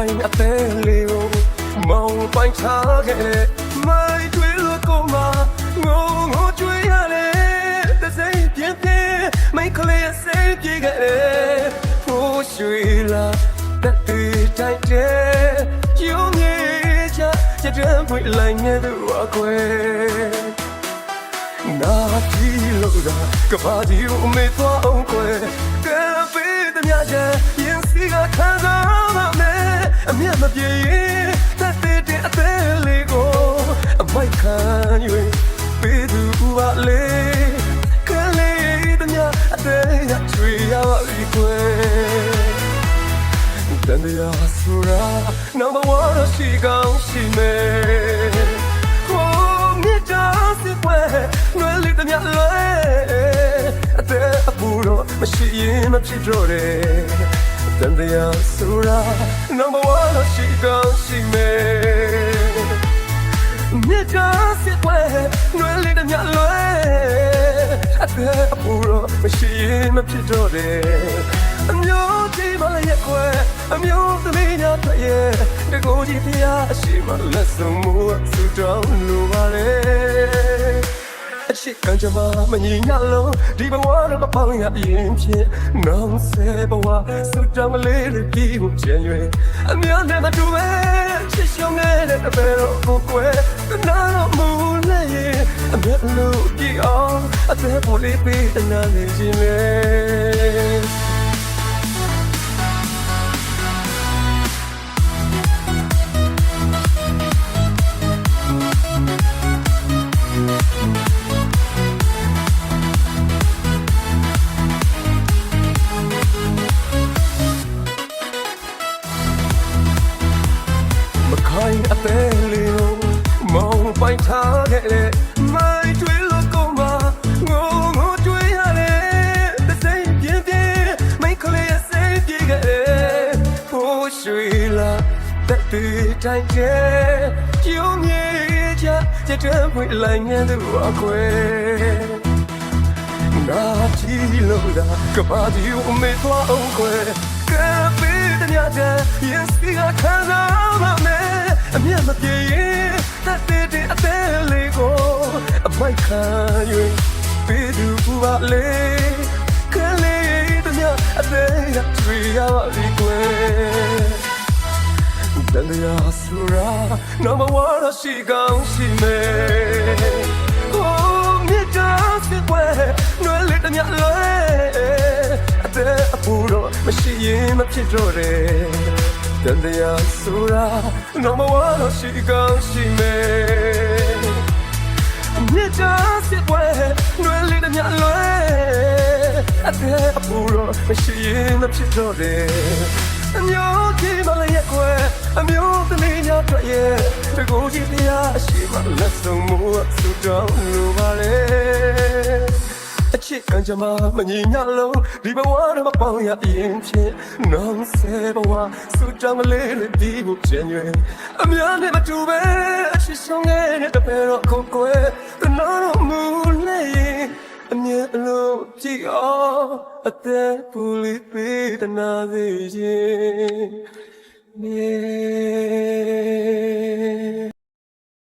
ခိုင်အသေးလေးကိုမောင်ပိုင်ချခဲ့မိုင်းတွေးလို့ကိုမငိုငိုကြွေးရတယ်တစိမ့်ပြင်းပြင်းမိတ်ကလေးစိတ်ပြေခဲ့တယ်ဖိုးရွှေလာတက်တေးတိုက်တယ်ကျုံငယ်ချကြတဲ့ဖွင့်လိုက်နေသူအကွယ်နာတီလို့သာကဘာဒီကိုမေးသွားအောင်ကွယ်ကဲပေးတဲ့မြတ်ရင်စီကခံစားမမယ်အမြတ်မပြေတက်တဲ့အသေးလေးကိုအမိုက်ခံ၍ပေးသူပါလေကလေးတဲ့မြတ်အသေးရချွေရပါပြီကွယ်တန်တရားဆိုရာ number 1ရှိကောင်းရှိမယ်နွယ်လေးတမျှလွယ်အသက်အပူတော့မရှိရင်မဖြစ်တော့တယ်တန်တရားဆိုရာ number 1တော့ရှိကောင်းရှိမယ်မြတ်တာစစ်ပွဲနွယ်လေးတမျှလွယ်အသက်အပူတော့မရှိရင်မဖြစ်တော့တယ်အမျိုးကြီးမလည်းရဲ့ကွယ်အမျိုးသမီးများတွေ့ရဲ့တကူကြီးဖျားအရှိမလက်ဆုံးမူဆူတောင်းလိုပါလေအချစ်ကံကြမမညီညာလုံးဒီဘဝတော့မပေါင်းရရင်ဖြစ်နောင်ဆဲဘဝဆူတောင်းလေးလေးပြီးဖို့ချင်၍အမျိုးနဲ့မတူပဲချစ်ရှုံးနေတဲ့တပည့်တော်ကိုကွယ်ကနာတော့မူလည်းရဲ့အမြတ်လို့ကြည့်အောင်အသက်ပေါ်လေးပြီးတနာနေခြင်းလေခိုင်အသေးလေးကိုမောင်ပိုင်ထားခဲ့တဲ့မိုင်းတွေးလို့ကိုမငိုငိုကြွေးရတယ်တစိမ့်ပြင်းပြင်းမိတ်ကလေးစိတ်ပြေခဲ့တယ်ဖိုးရွှေလာတက်တေးတိုင်းကျဲကျုံမြေချကြတဲ့ဖွင့်လိုက်နေသူအခွဲနာတီလို့သာကဘာဒီကိုမေးသွားအောင်ခွဲကဲပေးတဲ့ညတဲ့ရင်စီကခံစားမမယ်အမြတ်မပြေတက်တဲ့အသေးလေးကိုအမိုက်ခံ၍ပေးသူပါလေကလေးတည်းအသေးရချွေရပါလိမ့်ကွယ်တန်တရားဆိုရာ number 1တော့ရှိကောင်းရှိမယ်မြတ်တာစစ်ပွဲနွယ်လေးတည်းလွယ်အသက်အပူတော့မရှိရင်မဖြစ်တော့တယ်တန်တရားဆိုရာ number 1တော့ရှိကောင်းရှိမယ်မြတ်တာစစ်ပွဲနွယ်လေးတည်းလွယ်အသက်အပူတော့မရှိရင်မဖြစ်တော့တယ်အမျိုးကြီးမလည်းရဲ့ကွယ်အမျိုးသမီးများတွေ့ရဲ့တကူကြီးဖျားအရှိမလက်ဆုံးမူဆူတောင်းလိုပါလေအချစ်ကံကြမမညီညာလုံးဒီဘဝတော့မပေါင်းရရင်ဖြစ်နောင်ဆဲဘဝဆူတောင်းလေးလေးဒီဘူးချင်၍အများနဲ့မတူပဲအချစ်ဆုံးရဲ့တပည့်တော်ကိုကွယ်တနာတော်မူလေအမြဲလို့ကြည့်အောင်အသက်ပူလေးပေးတနာစေခြင်း